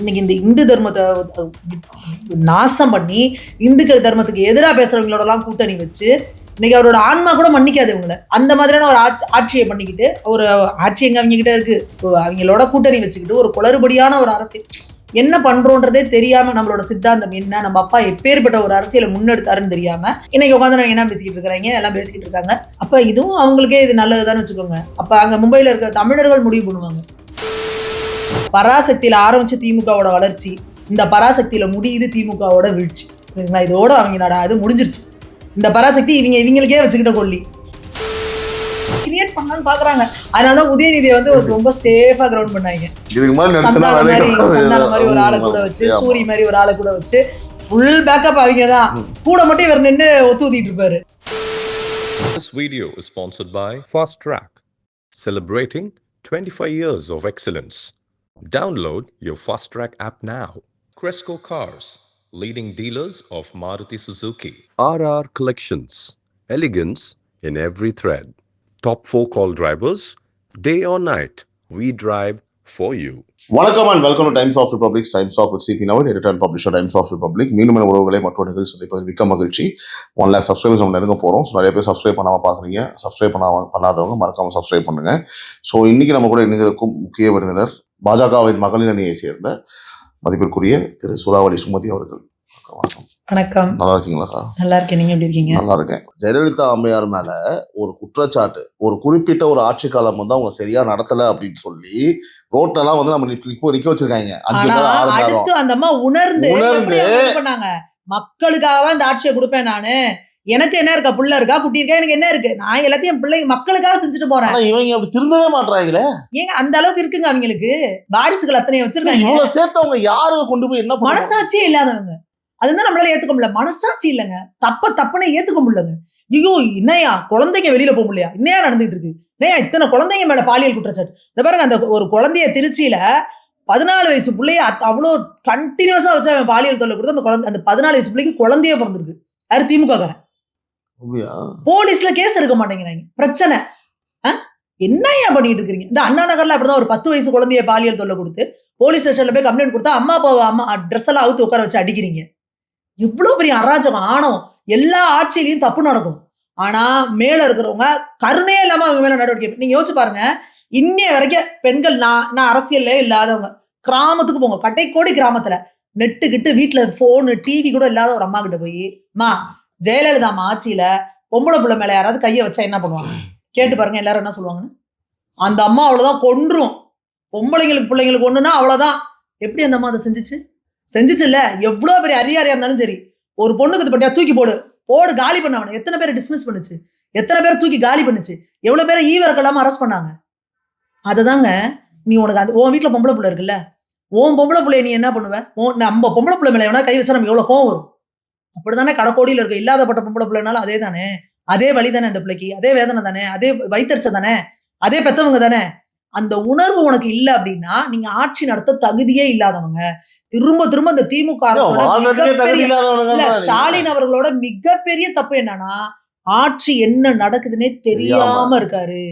இன்னைக்கு இந்த இந்து தர்மத்தை நாசம் பண்ணி இந்துக்கள் தர்மத்துக்கு எதிராக பேசுறவங்களோடலாம் கூட்டணி வச்சு இன்னைக்கு அவரோட ஆன்மா கூட மன்னிக்காது இவங்களை. அந்த மாதிரியான ஒரு ஆட்சியை பண்ணிக்கிட்டு ஒரு ஆட்சி எங்க அவங்க கிட்ட இருக்கு, அவங்களோட கூட்டணி வச்சுக்கிட்டு ஒரு குளறுபடியான ஒரு அரசியல் என்ன பண்றோன்றதே தெரியாம, நம்மளோட சித்தாந்தம் என்ன, நம்ம அப்பா எப்பேற்பட்ட ஒரு அரசியலை முன்னெடுத்தாருன்னு தெரியாம இன்னைக்கு உட்காந்து நாங்க என்ன பேசிக்கிட்டு இருக்கிறாங்க, எல்லாம் பேசிக்கிட்டு இருக்காங்க. அப்ப இதுவும் அவங்களுக்கே இது நல்லதுதான் வச்சுக்கோங்க. அப்ப அங்க மும்பையில இருக்க தமிழர்கள் முடிவு பண்ணுவாங்க. பராசக்தியில ஆரம்பிச்ச திமுகவோட வளர்ச்சி இந்த பராசக்தியில முடியுது திமுகவோட வீழ்ச்சி. இதோட அவங்க அது முடிஞ்சிருச்சு. இந்த பராசக்தி இவங்களுக்கே வச்சுக்கிட்ட கொல்லி கிரியேட் பண்ணலாம்னு பாக்குறாங்க. அதனால உதயநிதியை வந்து ரொம்ப சேஃபா கிரவுண்ட் பண்ணாங்க. சந்தான மாதிரி ஒரு ஆளை கூட வச்சு, சூரி மாதிரி ஒரு ஆளை கூட வச்சு ஃபுல் பேக்கப் அவங்க தான். கூட மட்டும் இவர் நின்று ஒத்து ஊத்திட்டு இருப்பாரு. This video is sponsored by Fast Track, celebrating 25 years of excellence. Download your Fast Track app now. Cresco Cars, leading dealers of Maruti Suzuki. RR Collections, elegance in every thread. Top 4 call drivers, day or night, we drive for you. வணக்கம் and welcome to Times of Republic. Times of சிபி now, editor and publisher Times of Republic. மீண்டும் உறவுகளை மற்றொரு நிகழ்ச்சி சந்திப்பது மிக்க மகிழ்ச்சி. 1 lakh subscribers நம்ம நெருங்க போகிறோம். ஸோ நிறைய பேர் சப்ஸ்கிரைப் பண்ணாமல் பார்க்குறீங்க. சப்ஸ்கிரைப் பண்ணாதவங்க மறக்காமல் சப்ஸ்கிரைப் பண்ணுங்க. ஸோ இன்னைக்கு நம்ம கூட இணைந்திருக்கும் முக்கிய விருந்தினர் பாஜகவின் மகளிர் அணியை சேர்ந்த மதிப்பிற்குரிய திரு சூறாவளி சுமதி அவர்கள். வணக்கம். நல்லா இருக்கீங்களா? நல்லா இருக்கேன். நீங்க எப்படி இருக்கீங்க? நல்லா இருக்கேன். ஜெயலலிதா அம்மையார் மேல ஒரு குற்றச்சாட்டு, ஒரு குறிப்பிட்ட ஒரு ஆட்சி காலம் வந்து அவங்க சரியா நடத்தல அப்படின்னு சொல்லி ரோட்ல வந்து நம்ம நிக்க வச்சிருக்காங்க. 5 நாள் 6 நாள். அடுத்து அந்த அம்மா உணர்ந்து பண்ணாங்க. மக்களுக்காக தான் இந்த ஆட்சியை கொடுப்பேன் நானு. எனக்கு என்ன இருக்கா, புள்ள இருக்கா, குட்டி இருக்கா, எனக்கு என்ன இருக்கு, நான் எல்லாத்தையும் பிள்ளை மக்களுக்காக செஞ்சுட்டு போறேன். இவங்க அப்படி திருந்தவே மாட்டாங்களே. ஏங்க அந்த அளவுக்கு இருக்குங்க அவங்களுக்கு. வாரிசுகள் அத்தனை வச்சிருக்காங்க. சேர்த்தவங்க யாரு கொண்டு போய் என்ன மனசாட்சியே இல்லாதவங்க. அதுதான் நம்மளால ஏத்துக்க முடியல. மனசாட்சி இல்லைங்க. தப்புன்னு ஏத்துக்க முடியலங்க. ஐயோ என்னையா குழந்தைங்க வெளியில போக முடியல, இன்னையா நடந்துட்டு இருக்கு, இல்லையா இத்தனை குழந்தைங்க மேல பாலியல் குற்றச்சாட்டு. இந்த பாருங்க, அந்த ஒரு குழந்தைய திருச்சியில 14 வயசு பிள்ளைய அவ்வளோ கண்டினியூஸா வச்சு அவன் பாலியல் தொல்லை கொடுத்து அந்த குழந்தை, அந்த 14 வயசு பிள்ளைக்கு குழந்தைய பிறந்திருக்கு. யாரு? திமுக காரன். போலீஸ்ல கேஸ் எடுக்க மாட்டேங்கிறாங்க. பிரச்சனை என்னையா பண்ணிட்டு இருக்கீங்க? இந்த அண்ணா நகர்ல அப்படிதான் ஒரு 10 வயசு குழந்தைய பாலியல் தொல்லை கொடுத்து போலீஸ் ஸ்டேஷன்ல போய் கம்ப்ளைண்ட் கொடுத்தா அம்மா ட்ரெஸ் எல்லாம் அவுத்து உட்கார வச்சு அடிக்கிறீங்க. இவ்வளவு பெரிய அராஜகம், ஆணவம். எல்லா ஆட்சியிலையும் தப்பு நடக்கும். ஆனா மேல இருக்கிறவங்க கருணையே இல்லாம அவங்க மேல நடவடிக்கை. நீங்க யோசிச்சு பாருங்க, இன்னைய வரைக்கும் பெண்கள், நான் அரசியல்ல இல்லாதவங்க கிராமத்துக்கு போங்க, கட்டைக்கோடி கிராமத்துல நெட்டுக்கிட்டு வீட்டுல போனு டிவி கூட இல்லாத ஒரு அம்மா கிட்ட போய், அம்மா ஜெயலலிதா அம்மா ஆட்சியில பொம்பளை பிள்ளை மேல யாராவது கையை வச்சா என்ன பண்ணுவாங்க கேட்டு பாருங்க. எல்லாரும் என்ன சொல்லுவாங்கன்னு. அந்த அம்மா அவ்வளவுதான் கொன்றும். பொம்பளைங்களுக்கு பிள்ளைங்களுக்கு ஒண்ணுன்னா அவ்வளவுதான். எப்படி அந்த அம்மா அதை செஞ்சுச்சு இல்ல? எவ்வளவு பெரிய அதிகாரியா இருந்தாலும் சரி, ஒரு பொண்ணுக்கு இது பண்ணியா தூக்கி போடு காலி பண்ண. அவனை எத்தனை பேரை டிஸ்மிஸ் பண்ணுச்சு, எத்தனை பேரை தூக்கி காலி பண்ணுச்சு, எவ்வளவு பேரை ஈவரக்கெல்லாம அரெஸ்ட் பண்ணாங்க. அதுதாங்க நீ உனக்கு அந்த உன் வீட்டுல பொம்பளை பிள்ளை இருக்குல்ல, உன் பொம்பளை பிள்ளைய நீ என்ன பண்ணுவ? நம்ம பொம்பளை பிள்ளை மேல எவனா கை வச்சா நமக்கு எவ்வளவு கோவம் வரும். அப்படித்தானே கடக்கோடியில் இருக்க இல்லாதப்பட்ட பொம்பளை பிள்ளைனாலும் அதே தானே, அதே வழி தானே அந்த பிள்ளைக்கு, அதே வேதனை தானே, அதே வைத்தறிச்ச தானே, அதே பெத்தவங்க தானே. அந்த உணர்வு உனக்கு இல்ல அப்படின்னா நீங்க ஆட்சி நடத்த தகுதியே இல்லாதவங்க. திரும்ப இந்த திமுக ஸ்டாலின் அவர்களோட மிகப்பெரிய தப்பு என்னன்னா, ஆட்சி என்ன நடக்குதுன்னே தெரியாம இருக்காரு.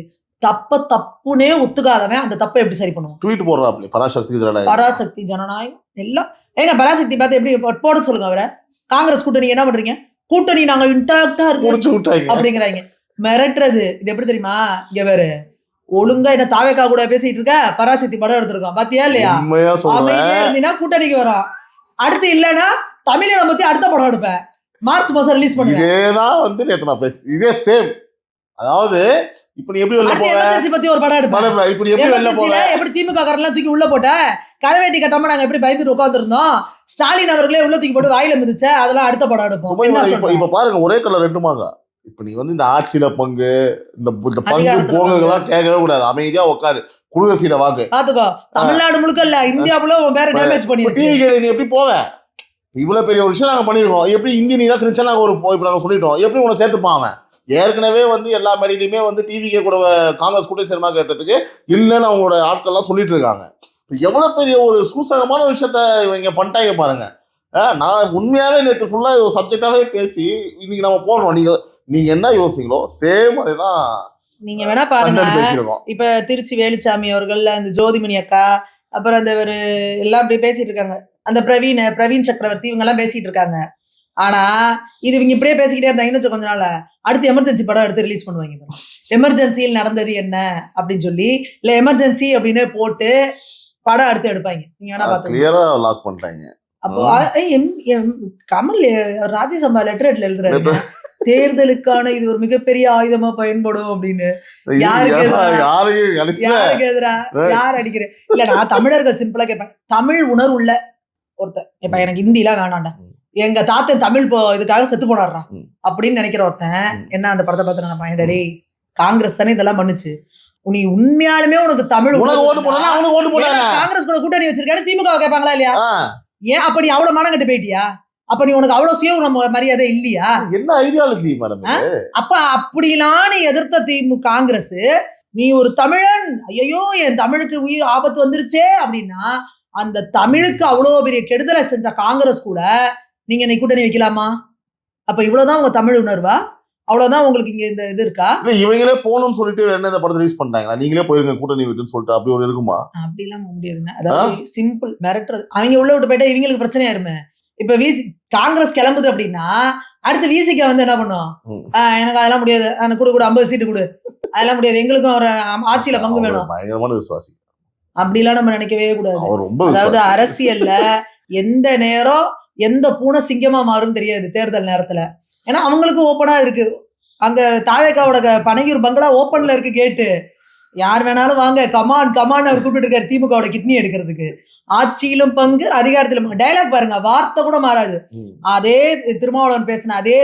தப்புனே ஒத்துக்காதவன் அந்த தப்பை எப்படி சரி பண்ணுவான்? ட்வீட் போடுறாப்ல பராசக்தி ஜனநாயகம் எல்லாம். ஏங்க பராசக்தி பார்த்து எப்படி போட சொல்லுங்க அவரை. காங்கிரஸ் கூட்டணி என்ன பண்றீங்க? கூட்டணி நாங்க இன்டாக்டா இருக்கோம் அப்படிங்கிறாங்க. மிரட்டுறது இது எப்படி தெரியுமா? இங்க வேறு ஒழுங்கா என்ன தாவேக்கா கூட பேசிட்டு இருக்க, பராசக்தி படம் எடுத்திருக்கோம் பாத்தியா இல்லையா? இருந்தீங்கன்னா கூட்டணிக்கு வரும். அடுத்து இல்லன்னா தமிழை பத்தி அடுத்த படம் எடுப்பேன். மார்ச் மாசம் ரிலீஸ் பண்ணுவேன். இதே சேம். அதாவது இப்ப நீ எப்படி எமர்ஜென்சி பத்தி ஒரு படம் எடுப்பேன். எப்படி திமுக காரெல்லாம் தூக்கி உள்ள போட்ட, கரவேட்டி கட்டாம நாங்க எப்படி பயந்துட்டு உட்காந்துருந்தோம், ஸ்டாலின் அவர்களே உள்ள தூக்கி போட்டு வாயில மிதிச்ச, அதெல்லாம் அடுத்த படம் எடுப்போம். இப்ப பாருங்க, ஒரே கலர் 2 மாங்க. இப்ப நீ வந்து இந்த ஆட்சியில பங்கு, இந்த பங்கு போங்கெல்லாம் கேட்கவே கூடாது. அமைதியா உட்காரு, குடுகசீல வாக்கு பாத்துக்கோ. தமிழ்நாடு முழுக்க இல்ல, இந்தியாவுல வேற டேமேஜ் பண்ணி நீ எப்படி போவ? இவ்வளவு பெரிய ஒரு விஷயம் நாங்க பண்ணிருக்கோம். எப்படி இந்திய நீ தான் தெரிஞ்சா நாங்க இப்ப நாங்க சொல்லிட்டோம். எப்படி உன சேர்த்துப்பான் அவன்? ஏற்கனவே வந்து எல்லா மேடையிலுமே வந்து டிவிக்கே கூட காங்கிரஸ் கூட்டணி சினிமா கேட்டதுக்கு இல்லைன்னு அவங்களோட ஆட்கள்லாம் சொல்லிட்டு இருக்காங்க. எவ்வளவு பெரிய ஒரு சூசகமான விஷயத்த இவங்க பண்ணிட்டாங்க பாருங்க. நான் உண்மையாவே நேற்று ஃபுல்லா சப்ஜெக்டாவே பேசி இன்னைக்கு நம்ம போடுறோம். நீங்க என்ன யோசிங்களோ சேம் அதேதான் நீங்க வேணா பாருங்க. இப்ப திருச்சி வேலுச்சாமி அவர்கள், இந்த ஜோதிமணி அக்கா, அப்புறம் அந்த ஒரு எல்லாம் அப்படி பேசிட்டு இருக்காங்க. அந்த பிரவீன் சக்கரவர்த்தி இவங்க எல்லாம் பேசிட்டு இருக்காங்க. ஆனா இது இவங்க இப்படியே பேசிக்கிட்டே இருந்தாங்கன்னு கொஞ்ச நாள் அடுத்து எமர்ஜென்சி படம் எடுத்து ரிலீஸ் பண்ணுவாங்க. எமர்ஜென்சியில் நடந்தது என்ன அப்படின்னு சொல்லி இல்ல எமர்ஜென்சி அப்படின்னு போட்டு படம் அடுத்து எடுப்பாங்க. நீங்க வேணா பாத்து கிளியரா லாக் பண்ணிட்டாங்க. அப்போ கமல் ராஜ்யசபா லெட்டர் எழுதுறாரு தேர்தலுக்கான இது ஒரு மிகப்பெரிய ஆயுதமா பயன்படும் அப்படின்னு. யாருக்கு எதிரா யார் அடிக்கிற இல்ல நான் தமிழர்கள் சிம்பிளா கேட்பேன். தமிழ் உணர்வு உள்ள ஒருத்தன் இப்ப எனக்கு ஹிந்திலாம் வேணாண்டா எங்க தாத்தன் தமிழ் இதுக்காக செத்து போனாடுறான் அப்படின்னு நினைக்கிற ஒருத்தன் என்ன அந்த படத்தை பார்த்து நான் பயன்டே காங்கிரஸ் தானே இதெல்லாம் பண்ணுச்சு. நீ உண்மையாலுமே உனக்கு தமிழ் காங்கிரஸ் கூட கூட்டணி வச்சிருக்காரு திமுக கேட்பாங்களா இல்லையா? ஏன் அப்ப நீ அவ்வளவு மனம் கட்டு போயிட்டியா? அப்ப நீ உனக்கு அவ்வளவு சுய மரியாதை இல்லையா? என்ன ஐடியாலஜி மேடம்? அப்ப அப்படிலாம் நீ எதிர்த்த திமுக காங்கிரஸ் நீ ஒரு தமிழன் ஐயோ என் தமிழுக்கு உயிர் ஆபத்து வந்துருச்சே அப்படின்னா அந்த தமிழுக்கு அவ்வளவு பெரிய கெடுதலை செஞ்ச காங்கிரஸ் கூட நீங்க இன்னைக்கு கூட்டணி வைக்கலாமா? அப்ப இவ்வளவுதான் உங்க தமிழ் உணர்வா? அவ்வளவுதான் உங்களுக்கு இங்க இந்த இது இருக்கா? இவங்களே போகணும்னு சொல்லிட்டு என்ன இந்த படத்தை ரிலீஸ் பண்ணிட்டாங்களா? நீங்களே போயிருங்க கூட்டணி விட்டுன்னு சொல்லிட்டு அப்படி ஒரு இருக்குமா? அப்படி எல்லாம் முடியாதுங்க. அதாவது சிம்பிள் மிரட்டுறது. அவங்க உள்ள விட்டு போயிட்டா இவங்களுக்கு பிரச்சனையா இருமே. இப்ப காங்கிரஸ் கிளம்புது அப்படின்னா அடுத்து விசிக வந்து என்ன பண்ணும்? எனக்கு அதெல்லாம் முடியாது, எனக்கு கூட 50 சீட்டு கொடு, அதெல்லாம் முடியாது, எங்களுக்கும் ஒரு ஆட்சியில பங்கு வேணும். பயங்கரமான விசுவாசி. அப்படிலாம் நம்ம நினைக்கவே கூடாது. அதாவது அரசியல்ல எந்த நேரம் எந்த பூனை சிங்கமா மாறும் தெரியாது தேர்தல் நேரத்துல. ஏன்னா அவங்களுக்கு ஓப்பனா இருக்கு. அங்க தாவேக்காவோட பனையூர் பங்களா ஓப்பன்ல இருக்கு கேட்டு. யார் வேணாலும் வாங்க கமான் அவர் கூப்பிட்டு இருக்காரு திமுகவோட கிட்னி எடுக்கிறதுக்கு. ஆட்சியிலும் பங்கு அதிகாரத்திலும் டைலாக் பாருங்க, வார்த்தை கூட மாறாது. அதே திருமாவளவன் பேசின அதே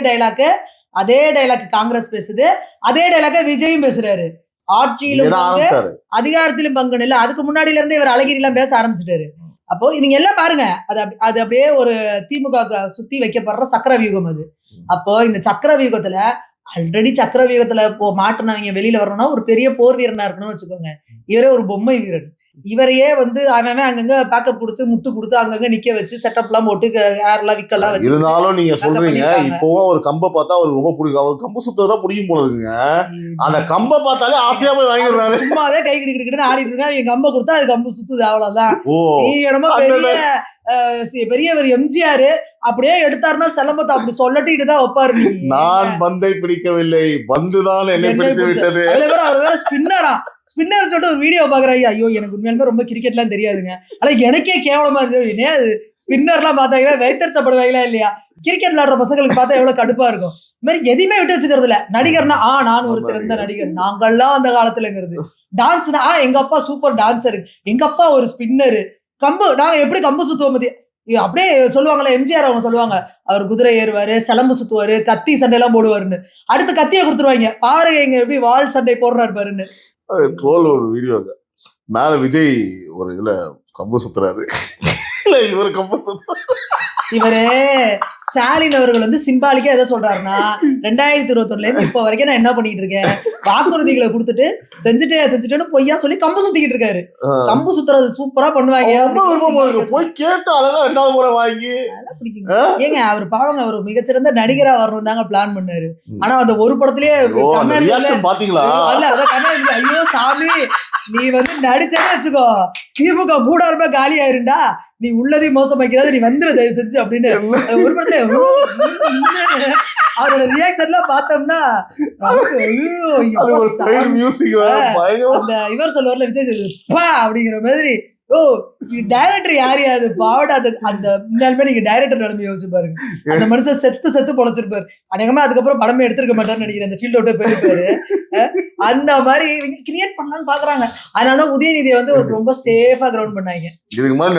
டைலாக் காங்கிரஸ் பேசுது, அதே டைலாக்க விஜயும் பேசுறாரு. ஆட்சியிலும் பங்கு அதிகாரத்திலும் பங்குன்னு இல்ல. அதுக்கு முன்னாடில இருந்தே இவர் அழகிரி எல்லாம் பேச ஆரம்பிச்சுட்டாரு. அப்போ இவங்க எல்லாம் பாருங்க அது அப்படியே ஒரு திமுக சுத்தி வைக்கப்படுற சக்கர வியூகம் அது. அப்போ இந்த சக்கர வியூகத்துல ஆல்ரெடி சக்கர வியூகத்துல மாட்டினவங்க வெளியில வரணும்னா ஒரு பெரிய போர் வீரனா இருக்கணும்னு வச்சுக்கோங்க. இவரே ஒரு பொம்மை வீரன். இவரையே வந்து அவன் அங்கங்க பேக்கப் கொடுத்து முட்டு கொடுத்து அங்கங்க நிக்க வச்சு செட்டப் எல்லாம் போட்டு யாரெல்லாம் விக்கலாம் வச்சு. இருந்தாலும் நீங்க சொல்றீங்க இப்போ ஒரு கம்பை பார்த்தா அவருக்கு ரொம்ப பிடிக்கும், அவர் கம்பு சுத்ததான் பிடிக்கும் போல இருக்குங்க. அந்த கம்பை பார்த்தாலே ஆசையா போய் வாங்கிடுறாரு. சும்மாவே கை கிட்டு ஆடிட்டு இருக்கா. என் கம்பை கொடுத்தா அது கம்பு சுத்துது அவ்வளவுதான். நீ என்னமோ பெரியவர் எம்ஜிஆர் அப்படியே எடுத்தாருன்னா சிலம்பத்தை அப்படி சொல்லட்டிட்டுதான் வைப்பாரு. நான் பந்தை பிடிக்கவில்லை, பந்துதான் என்னை பிடித்து விட்டது. அவர் வேற ஸ்பின்னர் சொல்லிட்டு ஒரு வீடியோ பாக்குறாங்க. ஐயோ எனக்கு உண்மையாலுமே ரொம்ப கிரிக்கெட் எல்லாம் தெரியாதுங்க, ஆனா எனக்கே கேவலமா இருக்கு. ஸ்பின்னர் எல்லாம் பாத்தாங்கன்னா வைத்தறிச்சப்படுவாங்களா இல்லையா? கிரிக்கெட் விளையாடுற பசங்களுக்கு பார்த்தா எவ்வளவு கடுப்பா இருக்கும். இந்த மாதிரி எதையுமே விட்டு வச்சுக்கிறது இல்ல. நடிகர்னா நான் ஒரு சிறந்த நடிகர், நாங்கள்லாம் அந்த காலத்துலங்கிறது. டான்ஸ்னா எங்க அப்பா சூப்பர் டான்சர், எங்க அப்பா ஒரு ஸ்பின்னரு, கம்பு நாங்க எப்படி கம்பு சுத்துவோம் பத்தி அப்படியே சொல்லுவாங்களா. எம்ஜிஆர் அவங்க சொல்லுவாங்க, அவர் குதிரை ஏறுவாரு, சிலம்பு சுத்துவாரு, கத்தி சண்டை எல்லாம் போடுவாருன்னு. அடுத்து கத்தியை கொடுத்துருவாங்க, பாருங்க இங்க எப்படி வால் சண்டை போடுறாரு பாருன்னு. ட்ரோல் ஒரு வீடியோ மேல விஜய் ஒரு இதுல கம்பு சுத்துறாரு, இவரு கம்பு சுத்துறாரு. இவரு ஸ்டாலின் அவர்கள் வந்து சிம்பாலிக்கா எதை சொல்றாருன்னா 2021 இருந்து இப்ப வரைக்கும் நான் என்ன பண்ணிட்டு இருக்கேன், வாக்குறுதிகளை கொடுத்துட்டு செஞ்சுட்டேன்னு பொய்யா சொல்லி கம்பு சுத்திக்கிட்டு இருக்காரு. கம்பு சுத்துறது சூப்பரா பண்ணுவாங்க. போய் கேட்டு அழகா 2வது முறை வாங்கி ஏங்க அவர் பாவங்க, அவர் மிகச்சிறந்த நடிகரா வரணும் தாங்க பிளான் பண்ணாரு. ஆனா அந்த ஒரு படத்திலேயே பாத்தீங்களா, ஐயோ சாமி நீ வந்து நடிச்சேன்னு வச்சுக்கோ திமுக கூடாரமா காலி ஆயிருண்டா, நீ உள்ளதையும் மோசமாக்கிறாத, நீ வந்துரு தயவு செஞ்சு அப்படின்னு ஒரு படத்துல அவரோட ரியாக்ஷன் எல்லாம் பார்த்தோம்னா இவர் சொல்லுவார்ல விஜய் அப்படிங்கிற மாதிரி. டைரக்டர் யாரையாது பாவடா அந்த முன்னாலுமே நீங்க டைரக்டர் நிலைமை யோசிச்சு பாருங்க. அந்த மனுஷன் செத்து பொழைச்சிருப்பாரு. அநேகமா அதுக்கப்புறம் படமே எடுத்திருக்க மாட்டாருன்னு நினைக்கிறேன், அந்த ஃபீல்ட் விட்டு போயிருப்பாரு. அந்த மாதிரி கிரியேட் பண்ணலாம்னு பாக்குறாங்க. அதனால உதயநிதியை வந்து ரொம்ப சேஃபா கிரவுண்ட் பண்ணாங்க.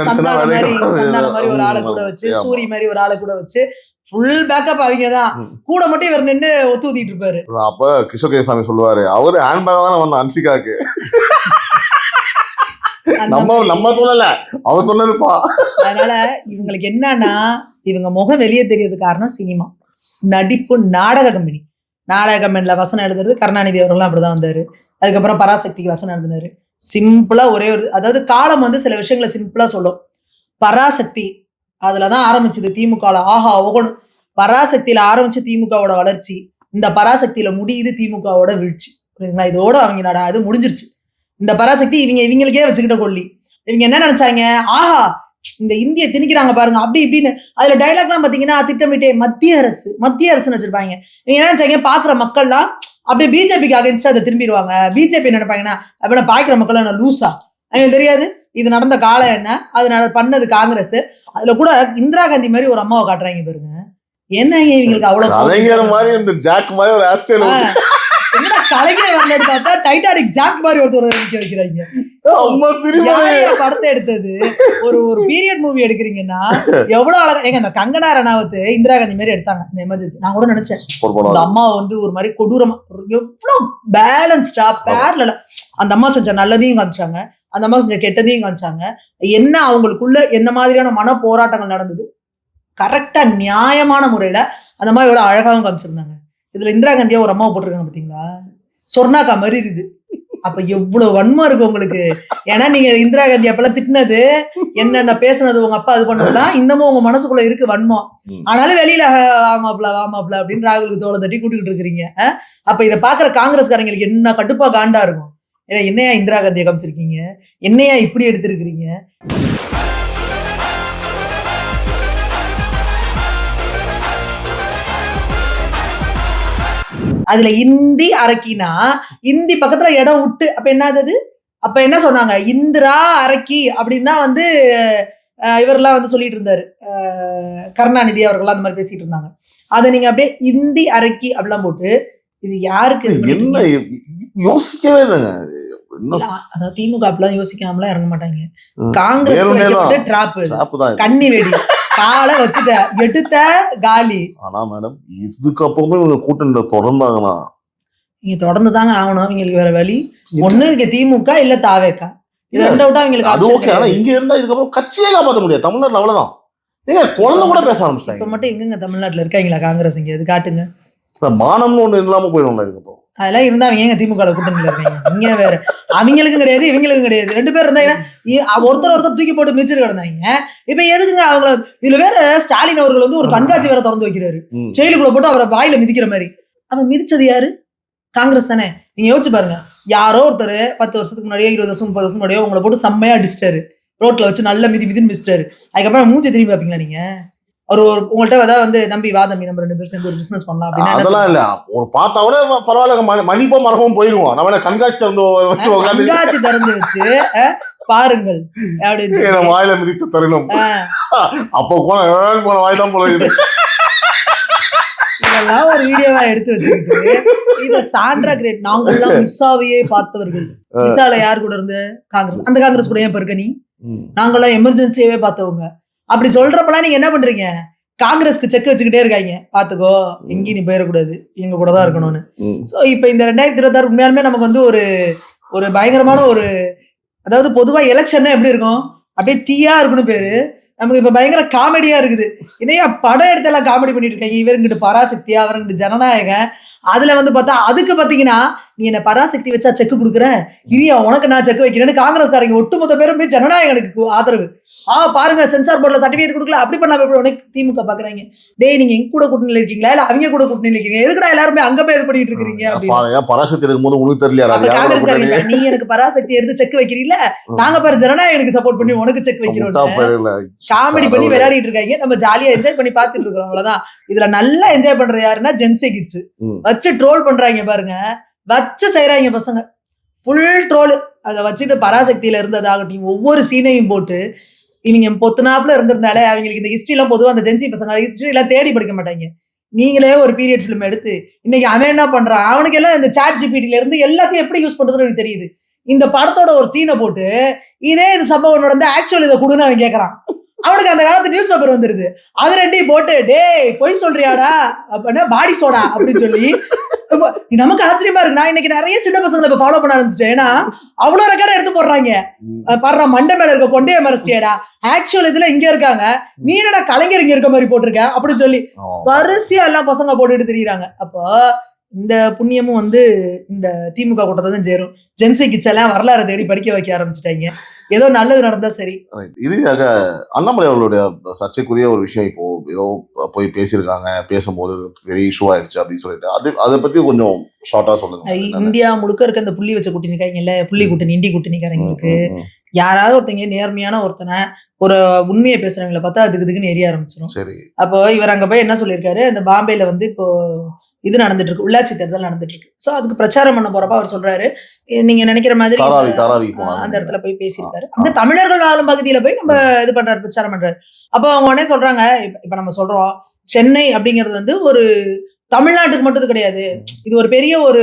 சந்தான மாதிரி ஒரு ஆளை கூட வச்சு, சூரி மாதிரி ஒரு ஆளை கூட வச்சு ஃபுல் பேக்கப் அவங்க தான். கூட மட்டும் இவர் நின்று ஒத்து ஊத்திட்டு இருப்பாரு. அப்ப கிஷோர் சாமி சொல்லுவாரு, அவரு ஹேண்ட் பேக் தான் வந்த அன்சிகாக்கு. நம்ம சொல்லல, அவர் சொன்னதுப்பா. அதனால இவங்களுக்கு என்னன்னா இவங்க முகம் வெளியே தெரியறது காரணம் சினிமா, நடிப்பு, நாடக கம்பெனில வசனம் எழுதுறது. கருணாநிதி அவர்களும் அப்படிதான் வந்தாரு. அதுக்கப்புறம் பராசக்திக்கு வசனம் எழுதினாரு. சிம்பிளா ஒரே ஒரு, அதாவது காலம் வந்து சில விஷயங்களை சிம்பிளா சொல்லும். பராசக்தி அதுலதான் ஆரம்பிச்சது திமுக. ஆஹா ஓகணும், பராசக்தியில ஆரம்பிச்சு திமுகவோட வளர்ச்சி, இந்த பராசக்தியில முடியுது திமுகவோட வீழ்ச்சி. புரியுதுங்களா? இதோட அவங்க அது முடிஞ்சிருச்சு. இந்த பராசக்தி இவங்களுக்கே வச்சுக்கிட்ட கொள்ளி. இவங்க என்ன நினைச்சாங்க, ஆஹா இந்த இந்திய திணிக்கிறாங்க பாருங்க அப்படி இப்படின்னு. அதுல டைலாக்லாம் பாத்தீங்கன்னா திட்டமிட்டே மத்திய அரசுன்னு வச்சிருப்பாங்க. இவங்க என்ன நினைச்சாங்க, பாக்குற மக்கள்லாம் அப்படியே பிஜேபிக்கு அகைன்ஸ்டா அதை திரும்பிடுவாங்க. பிஜேபி என்ன நினைப்பாங்கன்னா, அப்படின்னா பாக்குற மக்கள் என்ன லூசா, அவங்களுக்கு தெரியாது இது நடந்த காலம் என்ன, அது பண்ணது காங்கிரஸ். அதுல கூட இந்திரா காந்தி மாதிரி ஒரு அம்மாவை காட்டுறாங்க பாருங்க. என்னங்க இவங்களுக்கு அவ்வளவு கலைஞர் மாதிரி இந்த ஜாக் மாதிரி ஒரு ஹேர்ஸ்டைல் என்ன கலைஞர் வரலன்னு பார்த்தா டைட்டானிக் ஜாக் மாதிரி ஒருத்தர் நிக்க வைக்கிறாங்க. படத்தை எடுத்தது ஒரு பீரியட் மூவி எடுக்கிறீங்கன்னா எவ்வளவு அழகா. ஏங்க அந்த கங்கனா ரனாவத் இந்திரா காந்தி மாதிரி எடுத்தாங்க இந்த எமர்ஜென்சி. நான் கூட நினைச்சேன் அந்த அம்மாவை வந்து ஒரு மாதிரி கொடூரமா எவ்வளவு பேலன்ஸ்டா பேரல அந்த அம்மா செஞ்ச நல்லதையும் காமிச்சாங்க, அந்த அம்மா செஞ்ச கெட்டதையும் காமிச்சாங்க. என்ன அவங்களுக்குள்ள என்ன மாதிரியான மன போராட்டங்கள் நடந்தது கரெக்டா நியாயமான முறையில அந்த மாதிரி எவ்வளவு அழகாவும் காமிச்சிருந்தாங்க. இதுல இந்திரா காந்தியா ஒரு அம்மாவை போட்டிருக்காங்க பாத்தீங்களா, சொர்ணாக்கா மாதிரி இருக்குது. அப்ப எவ்வளவு வன்மம் இருக்கு உங்களுக்கு. ஏன்னா நீங்க இந்திரா காந்தி அப்பெல்லாம் திட்டினது என்னென்ன பேசுனது உங்க அப்பா அது பண்ணதுதான் இன்னமும் உங்க மனசுக்குள்ள இருக்கு வன்மம். ஆனாலும் வெளியில வாமாப்ல அப்படின்னு ராகுலுக்கு தோலை தட்டி கூட்டிக்கிட்டு இருக்கிறீங்க. அப்ப இதை பாக்குற காங்கிரஸ்காரங்களுக்கு என்ன கடுப்பா காண்டா இருக்கும். ஏன்னா என்னையா இந்திரா காந்தியை காமிச்சிருக்கீங்க, என்னையா இப்படி எடுத்திருக்கிறீங்க. அதுல இந்தி அரக்கினா இந்தி பக்கத்துல இடம் விட்டு அப்ப என்னது, அப்ப என்ன சொன்னாங்க, இந்திரா அரக்கி அப்படின்னு தான் வந்து இவரெல்லாம் வந்து சொல்லிட்டு இருந்தாரு, கருணாநிதி அவர்கள்லாம் அந்த மாதிரி பேசிட்டு இருந்தாங்க. அதை நீங்க அப்படியே இந்தி அரக்கி அப்படிலாம் போட்டு இது யாருக்கு என்ன யோசிக்கவே இல்லைங்க. அதாவது திமுக அப்படிலாம் யோசிக்காமலாம் இறங்க மாட்டாங்க. காங்கிரஸ் டிராப் கண்ணி வெடி காலை வச்சுட்ட எடுத்த காலி. ஆனா மேடம் இதுக்கப்புறமே இவங்க கூட்டணியில தொடர்ந்தாங்கன்னா நீங்க தொடர்ந்து தாங்க ஆகணும். இவங்களுக்கு வேற வழி ஒண்ணு இங்க திமுக இல்ல தாவேக்கா, இது ரெண்டு விட்டா இவங்களுக்கு அது ஓகே. ஆனா இங்க இருந்தா இதுக்கப்புறம் கட்சியே காப்பாற்ற முடியாது. தமிழ்நாட்டுல அவ்வளவுதான். நீங்க குழந்தை கூட பேச ஆரம்பிச்சிட்டாங்க. இப்ப மட்டும் எங்கங்க தமிழ்நாட்டுல இருக்காங்களா காங்கிரஸ், இங்க இது காட்டுங்க. மானம்னு ஒண்ணு இல்லாம போயிடும்ல இதுக்கப்புறம். அதெல்லாம் இருந்தா அவங்க எங்க திமுக கூட்டணியில இருக்காங்க. இங்க வேற அவங்களுக்கும் கிடையாது இவங்களுக்கும் கிடையாது, ரெண்டு பேர் இருந்தாங்கன்னா ஒருத்தர் தூக்கி போட்டு மிச்சிட்டு கிடந்தாங்க. இப்ப எதுக்குங்க அவங்க இதுல வேற ஸ்டாலின் அவர்கள் வந்து ஒரு கண்காட்சி வேற திறந்து வைக்கிறாரு, செயலுக்குள்ள போட்டு அவரை வாயில மிதிக்கிற மாதிரி. அவன் மிதிச்சது யாரு, காங்கிரஸ் தானே. நீங்க யோசிச்சு பாருங்க, யாரோ ஒருத்தர் 10 வருஷத்துக்கு முன்னாடியோ 20 வருஷம் 30 வருஷம் முன்னாடியோ உங்களை போட்டு செம்மையா அடிச்சிட்டாரு, ரோட்ல வச்சு நல்ல மிதின்னு மிதிச்சிட்டாரு. அதுக்கப்புறம் மூஞ்சி திரும்பி பாப்பீங்களா நீங்க? ஒரு உங்கள்கிட்ட ஏதாவது வந்து நம்பி வாதம்பி நம்ம 2 பேரும் சேர்ந்து ஒரு பிசினஸ் பண்ணலாம் அப்படின்னு அதெல்லாம் இல்ல. ஒரு பார்த்தா கூட பரவாயில்ல, மணிப்போ மரமும் போயிருவோம். நம்ம கண்காட்சி திறந்து வச்சு பாருங்கள் அப்படின்னு வாயில மிதித்து தரணும். அப்போ போன வாய் தான் போல. இதெல்லாம் ஒரு வீடியோவா எடுத்து வச்சுக்கிட்டு இத சாண்ட்ரா கிரேட் நாங்கெல்லாம் மிஸ்ஸாவையே பார்த்தவர்கள். மிஸ்ஸால யார் கூட இருந்து காங்கிரஸ், அந்த காங்கிரஸ் கூட ஏன் இருக்க நீ, நாங்கெல்லாம் எமர்ஜென்சியாவே பார்த்தவங்க அப்படி சொல்றப்பெல்லாம் நீங்க என்ன பண்றீங்க, காங்கிரஸ்க்கு செக் வச்சுக்கிட்டே இருக்காங்க, பாத்துக்கோ எங்கேயும் நீ போயிடக்கூடாது எங்க கூட தான் இருக்கணும்னு. சோ இப்ப இந்த 2026 உண்மையாலுமே நமக்கு வந்து ஒரு பயங்கரமான அதாவது பொதுவா எலெக்ஷன் எப்படி இருக்கும், அப்படியே தீயா இருக்குன்னு பேரு. நமக்கு இப்ப பயங்கர காமெடியா இருக்குது. என்னையா படம் எடுத்து எல்லாம் காமெடி பண்ணிட்டு இருக்காங்க, இவருங்கிட்ட பராசக்தியா அவருங்கிட்ட ஜனநாயகம். அதுல வந்து பார்த்தா அதுக்கு பாத்தீங்கன்னா நீ என்ன பராசக்தி வச்சா செக் கொடுக்குற, இரியா உனக்கு நான் செக் வைக்கிறேன்னு காங்கிரஸ்காரங்க ஒட்டுமொத்த பேரும் போய் ஜனநாயகனுக்கு ஆதரவு. பாருங்க சென்சார் போர்ட்ல சர்டிபிகேட் கொடுக்கல, அப்படி பண்ண உனக்கு திமுக பாக்குறாங்க. டேய் நீங்க எங்க கூட கூட்டணியில இருக்கீங்களா இல்ல அவங்க கூட கூட்டணியில இருக்கீங்க, எதுக்குடா எல்லாருமே அங்க போய் இது பண்ணிட்டு இருக்கீங்க அப்படின்னு. பராசக்தி இருக்கும்போது உங்களுக்கு தெரியல, காங்கிரஸ்காரங்க நீ எனக்கு பராசக்தி எடுத்து செக் வைக்கிறீங்களா, நாங்க பாரு ஜனநாயகனுக்கு சப்போர்ட் பண்ணி உனக்கு செக் வைக்கிறோம் காமெடி பண்ணி விளையாடிட்டு இருக்காங்க. நம்ம ஜாலியா என்ஜாய் பண்ணி பாத்துட்டு இருக்கோம், அவ்வளவுதான். இதுல நல்லா என்ஜாய் பண்றது யாருன்னா ஜென்சி கிட்ஸ் வச்சு ட்ரோல் பண்றாங்க பாருங்க, வச்சு செய்யறாங்க பசங்க ஃபுல் ட்ரோல். அதை வச்சுட்டு பராசக்தியில இருந்ததாகட்டும் ஒவ்வொரு சீனையும் போட்டு இவங்க பொத்துனாப்புல இருந்திருந்தாலே அவங்களுக்கு இந்த ஹிஸ்டரி எல்லாம் பொதுவாக அந்த ஜென்சி பசங்க ஹிஸ்டரி எல்லாம் தேடி படிக்க மாட்டாங்க. நீங்களே ஒரு பீரியட் ஃபிலிம் எடுத்து இன்னைக்கு அவன் என்ன பண்றான், அவனுக்கு எல்லாம் இந்த சாட் ஜிபிடில இருந்து எல்லாத்தையும் எப்படி யூஸ் பண்றதுன்னு எனக்கு தெரியுது. இந்த படத்தோட ஒரு சீனை போட்டு இதே இது சம்பவம் நடந்து ஆக்சுவல் இதை கொடுன்னு அவன் கேட்கறான். அவனுக்கு அந்த காலத்து நியூஸ் பேப்பர் வந்துருது, அது ரெண்டையும் போட்டு டேய் பொய் சொல்றியாடா அப்படின்னா பாடி சோடா அப்படின்னு சொல்லி நமக்கு ஆச்சரியமா இருக்கு. நான் இன்னைக்கு நிறைய சின்ன பசங்களை இப்ப ஃபாலோ பண்ண ஆரம்பிச்சிட்டேன். ஏன்னா அவ்வளவு ரெக்கார்ட் எடுத்து போடுறாங்க, பாடுறா மண்டை மேல இருக்க கொண்டைய மறைச்சிட்டியாடா, ஆக்சுவல் இதுல இங்க இருக்காங்க, நீ என்னடா கலைஞர் இங்க இருக்க மாதிரி போட்டிருக்க அப்படின்னு சொல்லி வரிசையா எல்லாம் பசங்க போட்டுட்டு தெரியுறாங்க. அப்போ இந்த புண்ணியமும் வந்து இந்த திமுக கூட்டத்தை தான் சேரும். ஜென்சி கிட்ஸ் எல்லாம் வரலாறு தேடி படிக்க வைக்க ஆரம்பிச்சுட்டாங்க. ஏதோ நல்லது நடந்தா சரி. இறுதியாக அண்ணாமலை அவர்களுடைய சர்ச்சைக்குரிய ஒரு விஷயம் இப்போ ஏதோ போய் பேசியிருக்காங்க, பேசும்போது பெரிய இஷ்யூ ஆயிடுச்சு அப்படின்னு சொல்லிட்டு அதை பத்தி கொஞ்சம் ஷார்ட்டா சொல்லுங்க. இந்தியா முழுக்க இருக்க இந்த புள்ளி வச்ச கூட்டணி இருக்காங்கல்ல, புள்ளி கூட்டணி இண்டி கூட்டணிக்காரங்களுக்கு யாராவது ஒருத்தங்க நேர்மையான ஒருத்தனை ஒரு உண்மையை பேசுறவங்களை பார்த்தா அதுக்குன்னு எரிய ஆரம்பிச்சிடும். சரி. அப்போ இவர் அங்க போய் என்ன சொல்லியிருக்காரு, அந்த பாம்பேல வந்து இப்போ இது நடந்துட்டு இருக்கு, உள்ளாட்சி தேர்தல் நடந்துட்டு இருக்கு. சோ அதுக்கு பிரச்சாரம் பண்ண போறப்ப அவர் சொல்றாரு, நீங்க நினைக்கிற மாதிரி தாராவி அந்த இடத்துல போய் பேசியிருக்காரு. அந்த தமிழர்கள் வாழும் பகுதியில போய் நம்ம இது பண்றாரு, பிரச்சாரம் பண்றாரு. அப்போ அவங்க உடனே சொல்றாங்க, இப்ப நம்ம சொல்றோம் சென்னை அப்படிங்கிறது வந்து ஒரு தமிழ்நாட்டுக்கு மட்டும் கிடையாது, இது ஒரு பெரிய ஒரு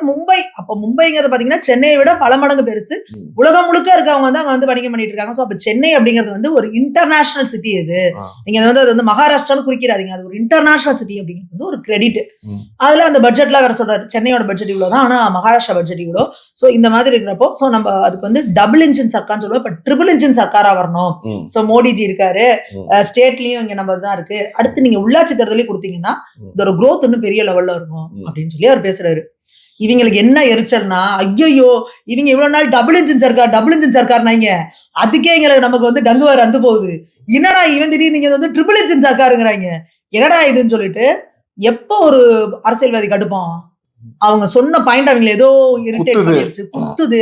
மும்பை. அப்ப மும்பைங்கிறது பாத்தீங்கன்னா சென்னையை விட பல மடங்கு பெருசு. உலகம் முழுக்க இருக்கவங்க வந்து அங்க வந்து வணிகம் பண்ணிட்டு இருக்காங்க. சோ அப்ப சென்னை அப்படிங்கிறது வந்து ஒரு இன்டர்நேஷனல் சிட்டி. இது நீங்க வந்து அது வந்து மகாராஷ்டிரான்னு குறிக்கிறாதீங்க, அது ஒரு இன்டர்நேஷனல் சிட்டி அப்படிங்கிறது வந்து ஒரு கிரெடிட். அதுல அந்த பட்ஜெட்ல வேற சொல்றாரு, சென்னையோட பட்ஜெட் இவ்வளவுதான், ஆனா மகாராஷ்டிரா பட்ஜெட் இவ்வளோ. சோ இந்த மாதிரி இருக்கிறப்போ சோ நம்ம அதுக்கு வந்து டபுள் இன்ஜின் சர்க்கார்னு சொல்லுவோம், இப்ப ட்ரிபிள் இன்ஜின் சர்க்காரா வரணும். சோ மோடிஜி இருக்காரு, ஸ்டேட்லயும் இங்க நம்ம தான் இருக்கு, அடுத்து நீங்க உள்ளாட்சி தேர்தலே கொடுத்தீங்கன்னா இதோட growth இன்னும் பெரிய லெவல்ல இருக்கும் அப்படின்னு சொல்லி அவர் பேசுறாரு. இவங்களுக்கு என்ன எரிச்சல்னா, ஐயோ இவங்க இவ்வளவு நாள் டபுள் இன்ஜின் சர்க்கார்னாங்க, அதுக்கே எங்களுக்கு நமக்கு வந்து டங்குவார் அந்து போகுது, என்னடா இவன் திடீர்னு நீங்க வந்து ட்ரிபிள் இன்ஜின் சர்க்காருங்கிறாங்க, என்னடா இதுன்னு சொல்லிட்டு எப்ப ஒரு அரசியல்வாதி கடுப்பான், அவங்க சொன்ன பாயிண்ட் அவங்களை ஏதோ இரிட்டேட் பண்ணிருச்சு, குத்துது.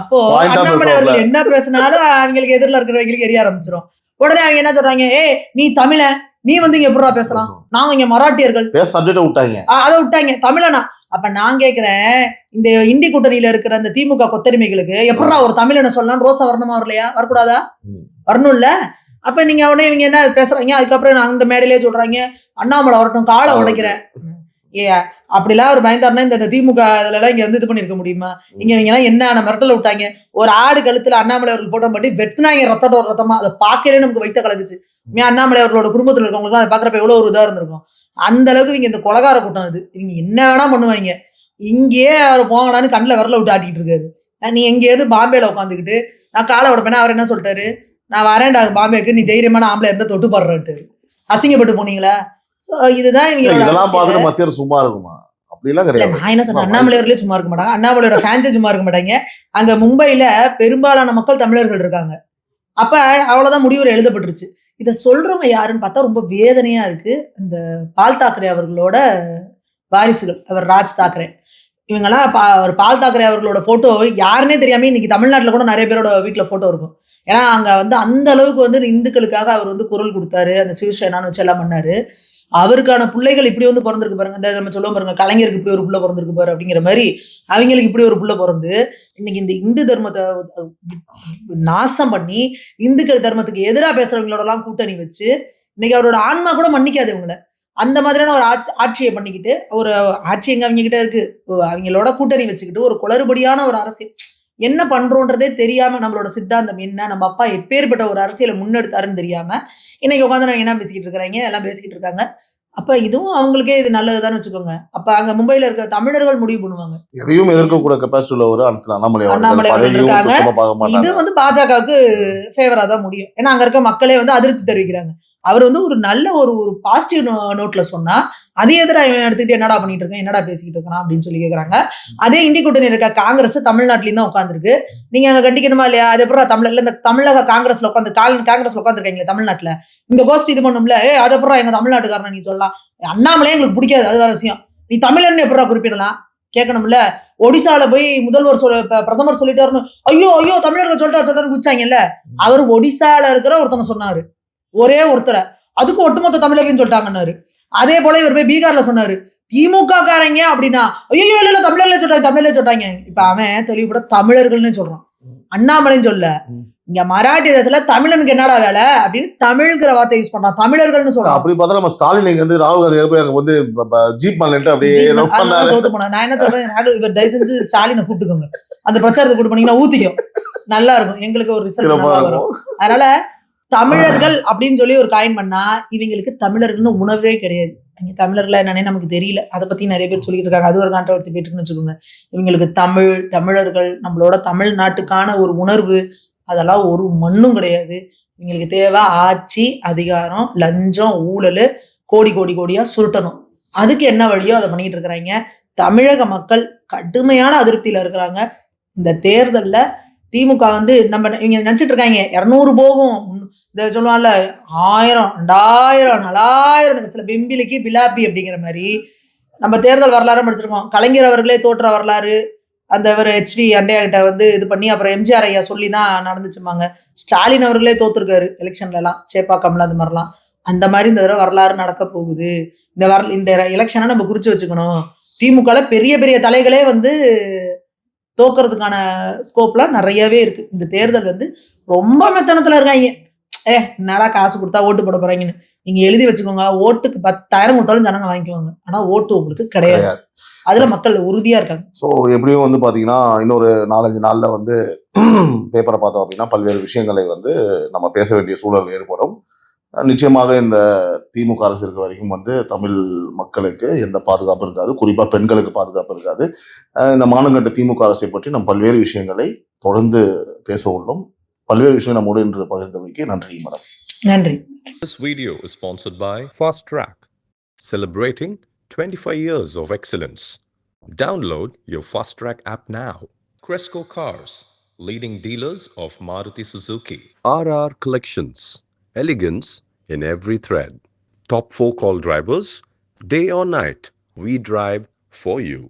அப்போ அண்ணாமலை அவர்கள் என்ன பேசினாலும் அவங்களுக்கு எதிரில் இருக்கிறவங்களுக்கு எரிய ஆரம்பிச்சிடும். உடனே அவங்க என்ன சொல்றாங்க, நீ தமிழன், நீ வந்து இங்க எப்படா பேசலாம், நாங்க இங்க மராட்டியர்கள் அதை விட்டாங்க தமிழனா. அப்ப நான் கேக்குறேன், இந்த இண்டி கூட்டணியில இருக்கிற அந்த திமுக கொத்தடிமைகளுக்கு எப்படா ஒரு தமிழனை சொல்லலாம், ரோசா வரணுமா வரலையா, வரக்கூடாதா, வரணும்ல. அப்ப நீங்க உடனே இவங்க என்ன பேசுறாங்க, அதுக்கப்புறம் அந்த மேடையிலே சொல்றாங்க அண்ணாமலை வரட்டும் காலை உடைக்கிறேன். அப்படிலாம் ஒரு பயந்தாருன்னா இந்த திமுக இதுல எல்லாம் இங்க வந்து இது பண்ணிருக்க முடியுமா? இங்க இவங்க எல்லாம் என்ன மிரட்டல விட்டாங்க, ஒரு ஆடு கழுத்துல அண்ணாமலை அவர்கள் போட்டோ பண்ணி வெட்டினாங்க, ரத்தமா, அதை பார்க்கலே நமக்கு வைத்த கலக்குச்சு. அண்ணாமலை அவர்களோட குடும்பத்துல இருக்கவங்களுக்கு அதை பாக்குறப்ப எவ்வளவு ஒரு இதா இருந்திருக்கும். அந்த அளவுக்கு இவங்க இந்த கொலகார கூட்டம் இது, இவங்க என்ன வேணா பண்ணுவாங்க. இங்கேயே அவர் போங்கடான்னு கண்ணில் விரல விட்டு ஆட்டிட்டு இருக்காரு. நீ எங்கேயாவது பாம்பேல உட்காந்துக்கிட்டு நான் காலை உடப்பேன்னா அவர் என்ன சொல்லிட்டாரு, நான் வரேன்டா பாம்பேக்கு, நீ தைரியமான ஆம்பளை இருந்தா தொட்டு பாடுறேன்ட்டு அசிங்கப்பட்டு போனீங்களா? இதுதான் சும்மா இருக்குமா? நான் என்ன சொன்னேன், அண்ணாமலை அவர்களே சும்மா இருக்க மாட்டாங்க, அண்ணாமலையோட ஃபேன்ஸே சும்மா இருக்க மாட்டாங்க. அங்க மும்பைல பெரும்பாலான மக்கள் தமிழர்கள் இருக்காங்க. அப்ப அவ்வளவுதான் முடிவுரை எழுதப்பட்டுருச்சு. இதை சொல்றவங்க யாருன்னு பார்த்தா ரொம்ப வேதனையா இருக்கு. இந்த பால் தாக்கரே அவர்களோட வாரிசுகள், அவர் ராஜ் தாக்கரே, இவங்கெல்லாம் அவர் பால் தாக்கரே அவர்களோட போட்டோ யாருன்னே தெரியாம இன்னைக்கு தமிழ்நாட்டுல கூட நிறைய பேரோட வீட்டுல போட்டோ இருக்கும். ஏன்னா அங்க வந்து அந்த அளவுக்கு வந்து இந்துக்களுக்காக அவர் வந்து குரல் கொடுத்தாரு, அந்த சிவசேனான்னு வச்சு எல்லாம் பண்ணாரு. அவருக்கான பிள்ளைகள் இப்படி வந்து பிறந்திருக்கு பாருங்க, இந்த நம்ம சொல்லுவோம் பாருங்க, கலைஞருக்கு இப்படி ஒரு புள்ள பிறந்திருக்கு பாரு அப்படிங்கிற மாதிரி அவங்களுக்கு இப்படி ஒரு புள்ள பிறந்து இன்னைக்கு இந்த இந்து தர்மத்தை நாசம் பண்ணி இந்துக்கள் தர்மத்துக்கு எதிராக பேசுறவங்களோட எல்லாம் கூட்டணி வச்சு இன்னைக்கு அவரோட ஆன்மா கூட மன்னிக்காது இவங்களை. அந்த மாதிரியான ஒரு ஆட்சியை பண்ணிக்கிட்டு, ஒரு ஆட்சி எங்க அவங்க கிட்ட இருக்கு, அவங்களோட கூட்டணி வச்சுக்கிட்டு ஒரு குளறுபடியான ஒரு அரசியல் என்ன பண்றோன்றதே தெரியாம, நம்மளோட சித்தாந்தம் என்ன, நம்ம அப்பா எப்பேற்பட்ட ஒரு அரசியலை முன்னெடுத்தாருன்னு தெரியாம இன்னைக்கு உட்காந்து நாங்க என்ன பேசிக்கிட்டு இருக்கிறாங்க, எல்லாம் பேசிக்கிட்டு இருக்காங்க. அப்ப இதுவும் அவங்களுக்கே இது நல்லதுதான் வச்சுக்கோங்க. அப்ப அங்க மும்பைல இருக்க தமிழர்கள் முடிவு பண்ணுவாங்க, எதையும் எதிர்க்கக்கூட கெப்பாசிட்டி உள்ள ஒரு அண்ணாமலை இருக்காங்க. இது வந்து பாஜகவுக்கு ஃபேவரா தான் முடியும். ஏன்னா அங்க இருக்க மக்களே வந்து அதிருப்தி தெரிவிக்கிறாங்க. அவர் வந்து ஒரு நல்ல ஒரு பாசிட்டிவ் நோட்ல சொன்னா அதே எதிராக எடுத்துக்கிட்டு என்னடா பண்ணிட்டு இருக்கேன், என்னடா பேசிக்கிட்டு இருக்கான் அப்படின்னு சொல்லி கேட்கறாங்க. அதே இண்டி கூட்டணி இருக்க காங்கிரஸ் தமிழ்நாட்டிலையும் தான் உட்காந்துருக்கு. நீங்க அங்க கண்டிக்கணுமா இல்லையா? அது அப்புறம் தமிழ்ல இந்த தமிழக காங்கிரஸ்ல உட்காந்து காங்கிரஸ்ல உட்காந்துருக்கீங்களே தமிழ்நாட்டுல, இந்த கோஷ்டி இது பண்ணும்ல, அது அப்புறம் எங்க தமிழ்நாட்டுக்காரன் நீ சொல்லலாம், அண்ணாமலே எங்களுக்கு பிடிக்காது, அது வேற விஷயம், நீ தமிழன்னு எப்படா குறிப்பிடலாம் கேட்கணும்ல. ஒடிசால போய் முதல்வர் பிரதமர் சொல்லிட்டாருன்னு ஐயோ தமிழர்கள் சொல்லிட்டாரு குச்சாங்கல்ல. அவர் ஒடிசால இருக்கிற ஒருத்தனை சொன்னாரு, ஒரே ஒருத்தரை, அதுக்கு ஒட்டுமொத்த தமிழர்கள்னு சொல்லிட்டாங்கன்னாரு. அதே போல இவர் போய் பீகார்ல சொன்னாரு, திமுக காரங்க அப்படின்னா ஐயோ இல்ல தமிழர்ல சொல்றாங்க. இப்ப அவன் தெளிவுபட தமிழர்கள்னு சொல்றான், அண்ணாமலைன்னு சொல்ல. இங்க மராட்டி தேசத்துல தமிழனுக்கு என்னடா வேலை அப்படின்னு தமிழ்ங்கிற வார்த்தை யூஸ் பண்றான், தமிழர்கள்னு சொல்றான். அப்படி பார்த்தா நம்ம ஸ்டாலின் இங்க வந்து ராகுல் காந்தி அங்க வந்து ஜீப் மாலிட்டு அப்படியே தோத்து போனா. நான் என்ன சொல்றேன், இவர் தயவு செஞ்சு ஸ்டாலினை கூப்பிட்டுக்கோங்க, அந்த பிரச்சாரத்தை கூட்டு பண்ணீங்கன்னா ஊத்திக்கும், நல்லா இருக்கும், எங்களுக்கு ஒரு ரிசல்ட் நல்லா வரும். அதனால தமிழர்கள் அப்படின்னு சொல்லி ஒரு காயின் பண்ணா இவங்களுக்கு தமிழர்கள்னு உணர்வே கிடையாது. தமிழர்கள் என்னன்னே நமக்கு தெரியல, அதை பத்தி நிறைய பேர் சொல்லிட்டு இருக்காங்க, அது ஒரு கான்ட்ரவர்சி போயிட்டு இருக்குன்னு வச்சுக்கோங்க. இவங்களுக்கு தமிழர்கள் நம்மளோட தமிழ்நாட்டுக்கான ஒரு உணர்வு அதெல்லாம் ஒரு மண்ணும் கிடையாது. இவங்களுக்கு தேவை ஆட்சி அதிகாரம், லஞ்சம், ஊழல், கோடியா சுருட்டணும். அதுக்கு என்ன வழியோ அதை பண்ணிட்டு இருக்கிறாங்க. தமிழக மக்கள் கடுமையான அதிருப்தியில இருக்கிறாங்க. இந்த தேர்தல்ல திமுக வந்து நம்ம இவங்க நினைச்சிட்டு இருக்காங்க 200 போகும், இந்த சொல்லுவாங்கல்ல 1000 2000 4000 சில பெம்பிலிக்கு பிலாப்பி அப்படிங்கிற மாதிரி. நம்ம தேர்தல் வரலாறு படிச்சிருக்கோம், கலைஞர் அவர்களே தோற்ற வரலாறு, அந்த இவர் ஹெச்டி அண்டையா கிட்ட வந்து இது பண்ணி அப்புறம் எம்ஜிஆர் ஐயா சொல்லி தான் நடந்துச்சுமாங்க. ஸ்டாலின் அவர்களே தோத்துருக்காரு எலெக்ஷன்ல எல்லாம். சேப்பாக்கம்ல அது மாதிரிலாம். அந்த மாதிரி இந்த தடவை வரலாறு நடக்க போகுது. இந்த எலெக்ஷனை நம்ம குறிச்சு வச்சுக்கணும். திமுகல பெரிய பெரிய தலைகளே வந்து தோக்குறதுக்கான ஸ்கோப்லாம் நிறையவே இருக்கு. இந்த தேர்தல் வந்து ரொம்ப மெத்தனத்துல இருக்காங்க. என்னடா காசு கொடுத்தா ஓட்டு போட போறாங்கன்னு. நீங்க எழுதி வச்சுக்கோங்க. ஓட்டுக்கு 10,000 கொடுத்தாலும் ஜனங்க வாங்கிக்குவாங்க. ஆனா ஓட்டு உங்களுக்கு கிடையாது. கிடையாது. அதுல மக்கள் உறுதியா இருக்காங்க. ஸோ எப்படியும் வந்து பார்த்தீங்கன்னா இன்னொரு 4-5 நாள்ல வந்து பேப்பரை பார்த்தோம் அப்படின்னா பல்வேறு விஷயங்களை வந்து நம்ம பேச வேண்டிய சூழல் ஏற்படும். நிச்சயமாக இந்த திமுக அரசு இருக்க வரைக்கும் வந்து தமிழ் மக்களுக்கு எந்த பாதுகாப்பு இருக்காது, குறிப்பா பெண்களுக்கு பாதுகாப்பு இருக்காது. இந்த மானங்கட்ட திமுக அரசை பற்றி நாம் பல்வேறு விஷயங்களை தொடர்ந்து பேச உள்ளோம். பல்வேறு விஷயங்கள் நம்மோடு இன்று பகிர்ந்தமைக்கு நன்றி மேடம். நன்றி. This video is sponsored by Fast Track, celebrating 25 years of excellence. Download your Fast Track app now. Cresco Cars, leading dealers of Maruti Suzuki. RR Collections, elegance in every thread. Top 4 call drivers, day or night, we drive for you.